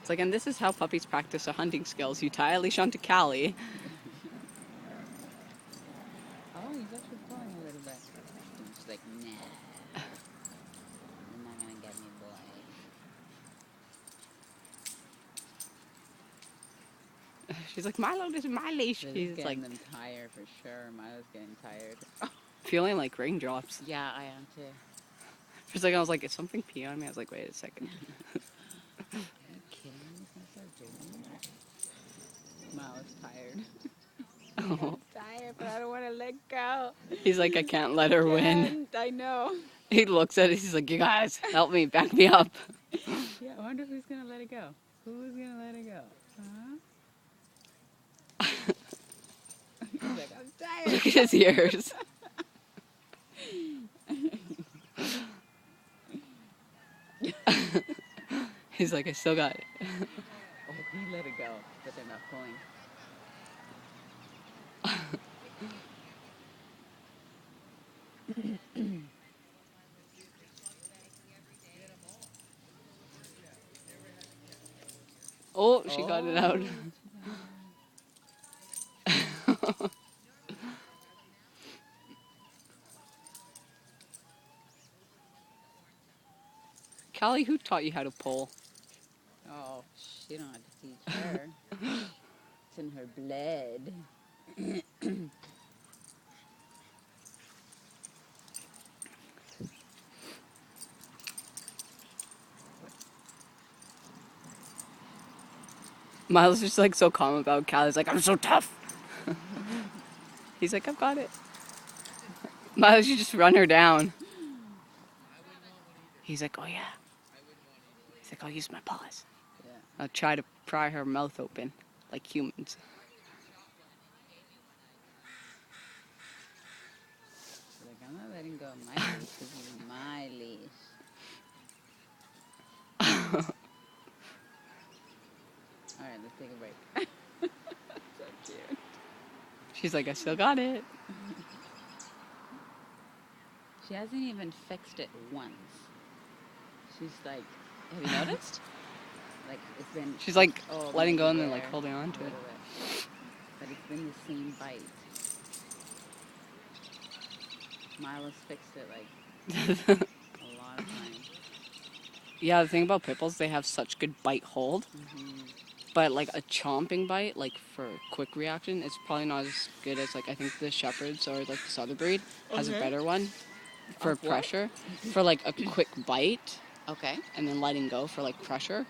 It's like, and this is how puppies practice their hunting skills. You tie a leash onto Callie. Oh, he's actually pulling a little bit. And she's like, nah, you're not gonna get me, boy. She's like, Milo, this is my leash. This is He's getting like, them tired for sure. Milo's getting tired. feeling like raindrops. Yeah, I am too. She's like, I was like, is something pee on me? I was like, wait a second. Are you kidding me? He's gonna start doing it? Milo's tired. Oh. I'm tired, but I don't want to let go. He's like, I can't let her win. I know. He looks at it. He's like, you guys, help me, back me up. Yeah, I wonder who's gonna let it go. Who's gonna let it go? Huh? He's like, I'm tired. Look at his ears. He's like, I still got it. Oh, he let it go, but they're not pulling. Oh, she got it out. Callie, who taught you how to pull? Oh, she don't have to teach her. It's in her blood. Miles just like so calm about Callie's like, I'm so tough. He's like, I've got it. Miles, you just run her down. He's like, oh yeah. He's like, I'll use my paws. Yeah. I'll try to pry her mouth open like humans. She's like, I'm not letting go of my leash. This is my leash. All right, let's take a break. So cute. She's like, I still got it. She hasn't even fixed it once. She's like, have you noticed? Like, it's been... She's like oh, letting go and maybe then like there, holding on to a it. little bit. But it's been the same bite. Milo's fixed it like a lot of times. Yeah, the thing about pit bulls, they have such good bite hold. But like a chomping bite, like for quick reaction, it's probably not as good as like I think the shepherds or like this other breed has a better one for Of what? pressure. For like a quick bite Okay. and then letting go for like pressure.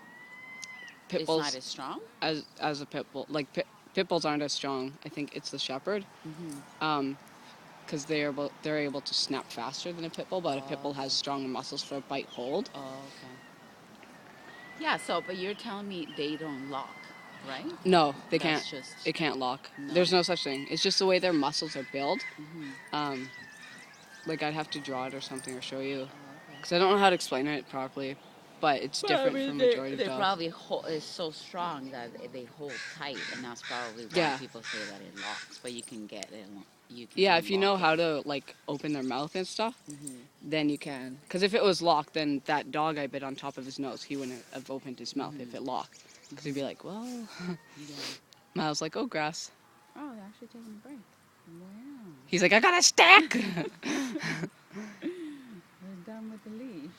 Pit It's bulls not as strong? as a pit bull, like pit bulls aren't as strong. I think it's the shepherd. Because they're able to snap faster than a pit bull, but a pit bull has stronger muscles for a bite hold. Oh, okay. Yeah, so, but you're telling me they don't lock, right? No, they That's can't. just- It can't lock. No. There's no such thing. It's just the way their muscles are built. Like I'd have to draw it or something or show you, Oh, okay. because I don't know how to explain it properly. But it's different from majority of they dogs. probably it's so strong that they hold tight, and that's probably why Yeah. people say that it locks. But you can get it. You can Yeah, if you know unlock how to like open their mouth and stuff, then you can. Because if it was locked, then that dog I bit on top of his nose, he wouldn't have opened his mouth if it locked. Because he'd be like, well. it. Yeah. Miles like, oh, grass. Oh, they're actually taking a break. Wow. He's like, I got a stack. They're done with the leash.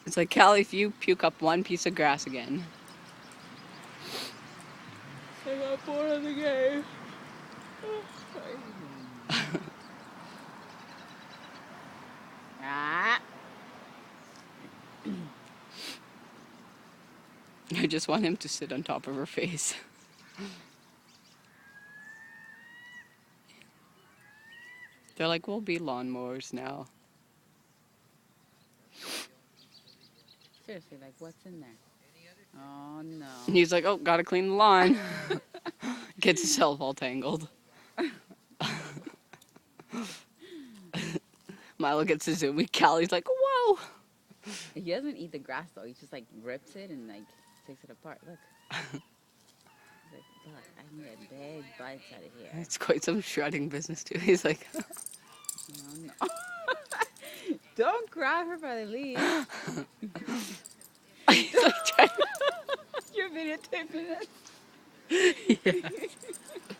It's like, Callie, if you puke up one piece of grass again. I got bored of the game. Ah. I just want him to sit on top of her face. They're like, we'll be lawnmowers now. Seriously, like, what's in there? Oh, no. And he's like, oh, gotta clean the lawn. Gets himself all tangled. Milo gets a zoom. Callie's like, whoa. He doesn't eat the grass, though. He just, like, rips it and, like, takes it apart. Look. He's like, look, I can get big bites out of here. It's quite some shredding business, too. He's like, Oh, no. Don't grab her by the leash. he's like trying You're videotaping it. Yeah.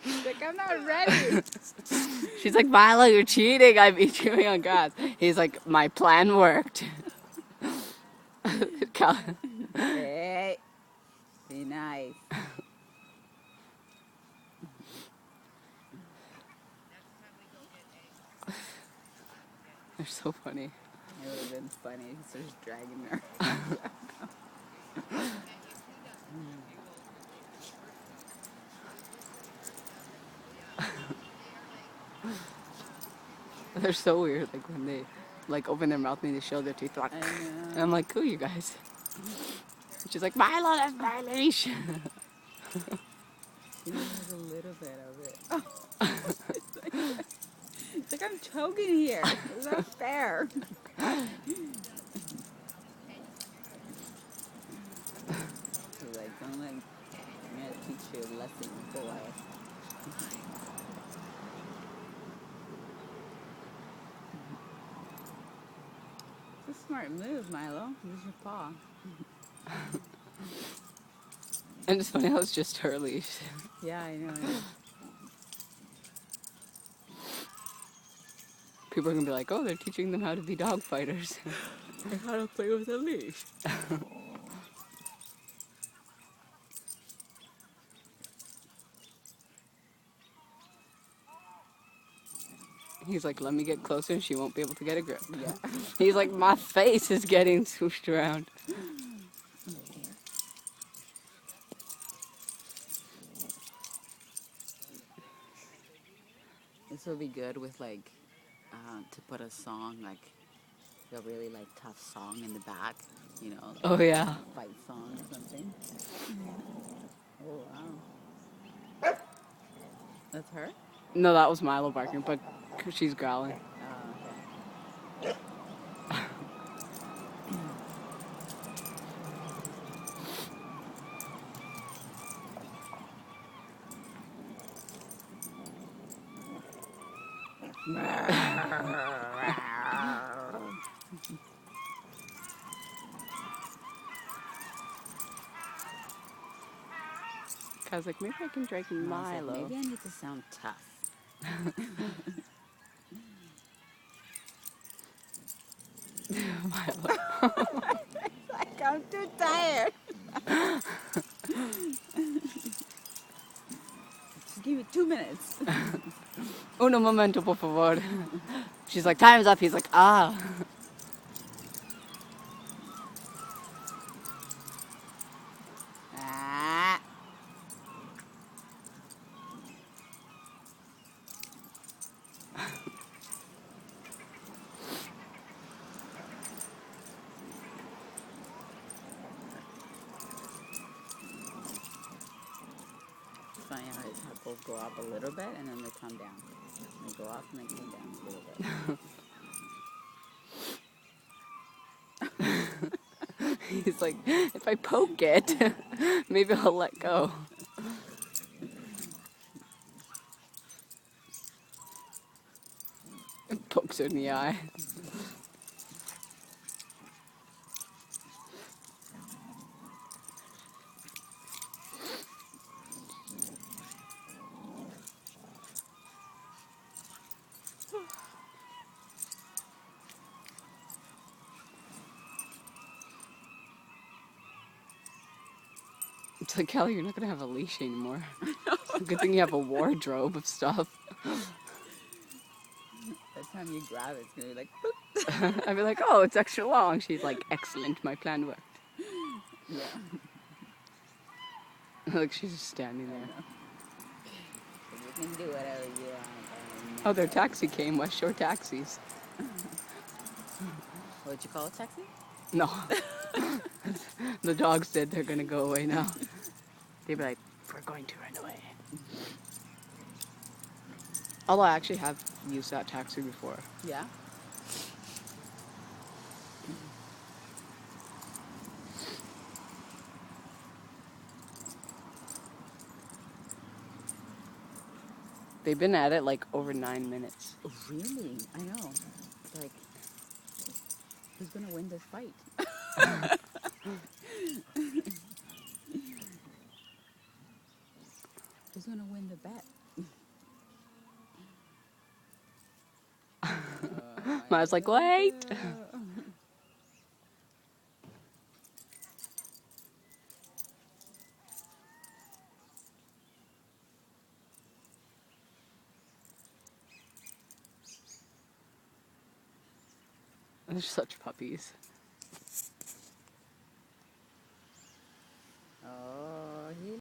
She's like, I'm not ready. She's like, Milo, you're cheating. I beat chewing on grass. He's like, my plan worked. Hey, be nice. They're so funny. It would have been funny if he starts dragging her. They're so weird. Like when they like open their mouth and they show their teeth. Like, I and know. I'm like, who are you guys? She's like, Milo, that's my leash. She only has a little bit of it. It's like I'm choking here. It's not fair. She's like, don't like, I'm gonna teach you a lesson, boy. It's a smart move, Milo. Use your paw. And it's funny how it's just her leash. Yeah, I know. People are gonna be like, oh, they're teaching them how to be dog fighters. And how to play with a leash. He's like, let me get closer and she won't be able to get a grip. Yeah. He's like, my face is getting swooshed around. This will be good with like, to put a song, like a really like tough song in the back, you know, Oh, yeah. fight song or something. Oh wow. That's her? No, that was Milo barking, but she's growling. Oh, okay. I was like, maybe I can drink And I was Milo. like, maybe I need to sound tough. Milo. Like I'm too tired. Just give me 2 minutes. Uno momento, por favor. She's like, time's up. He's like, ah. Ah. It's funny how his heckles go up a little bit and then they come down. They go up and they come down a little bit. He's like, if I poke it, maybe I'll let go. Pokes her in the eye. It's like, Kelly, you're not going to have a leash anymore. Good thing you have a wardrobe of stuff. By the time you grab it, it's going to be like, boop. I'd be like, oh, it's extra long. She's like, excellent, my plan worked. Yeah. Like, she's just standing there. You can do whatever you want. Oh, their taxi came, West Shore Taxis. What'd you call a taxi? No. The dogs said they're going to go away now. They'd be like, we're going to run away. Although I actually have used that taxi before. Yeah. They've been at it like over 9 minutes. Really? I know. It's like, who's going to win this fight? gonna win the bet? I was like, wait. They're such puppies. Oh, he